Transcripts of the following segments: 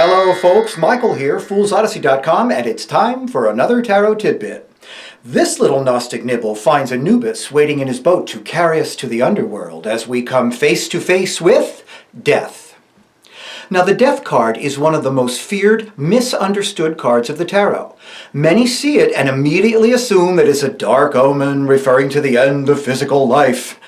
Hello folks, Michael here, foolsodyssey.com, and it's time for another tarot tidbit. This little Gnostic nibble finds Anubis waiting in his boat to carry us to the underworld as we come face to face with death. Now the Death card is one of the most feared, misunderstood cards of the tarot. Many see it and immediately assume that it's a dark omen referring to the end of physical life.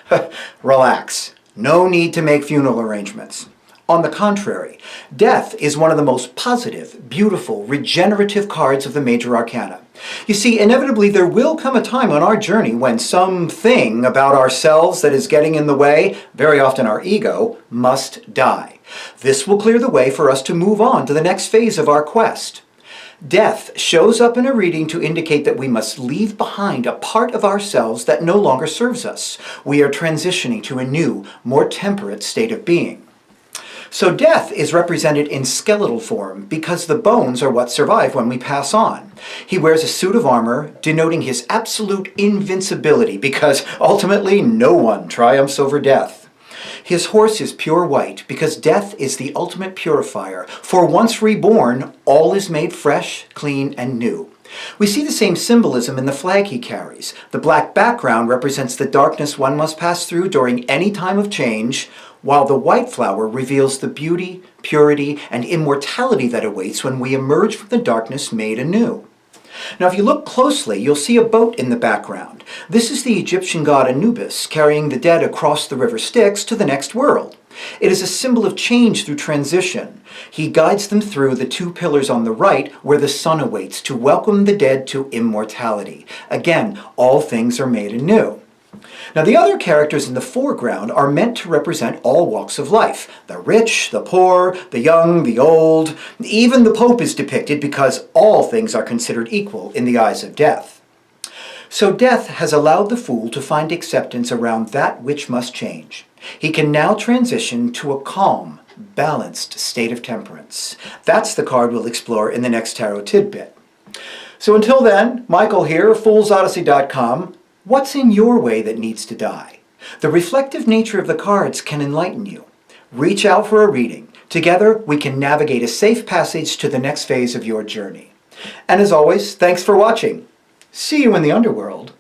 Relax. No need to make funeral arrangements. On the contrary, death is one of the most positive, beautiful, regenerative cards of the major arcana. You see, inevitably there will come a time on our journey when something about ourselves that is getting in the way, very often our ego, must die. This will clear the way for us to move on to the next phase of our quest. Death shows up in a reading to indicate that we must leave behind a part of ourselves that no longer serves us. We are transitioning to a new, more temperate state of being. So death is represented in skeletal form because the bones are what survive when we pass on. He wears a suit of armor denoting his absolute invincibility because ultimately no one triumphs over death. His horse is pure white because death is the ultimate purifier, for once reborn, all is made fresh, clean, and new. We see the same symbolism in the flag he carries. The black background represents the darkness one must pass through during any time of change, while the white flower reveals the beauty, purity, and immortality that awaits when we emerge from the darkness made anew. Now if you look closely, you'll see a boat in the background. This is the Egyptian god Anubis carrying the dead across the river Styx to the next world. It is a symbol of change through transition. He guides them through the two pillars on the right where the sun awaits to welcome the dead to immortality. Again, all things are made anew. Now the other characters in the foreground are meant to represent all walks of life. The rich, the poor, the young, the old. Even the Pope is depicted because all things are considered equal in the eyes of death. So death has allowed the fool to find acceptance around that which must change. He can now transition to a calm, balanced state of temperance. That's the card we'll explore in the next tarot tidbit. So until then, Michael here, foolsodyssey.com. What's in your way that needs to die? The reflective nature of the cards can enlighten you. Reach out for a reading. Together, we can navigate a safe passage to the next phase of your journey. And as always, thanks for watching. See you in the underworld.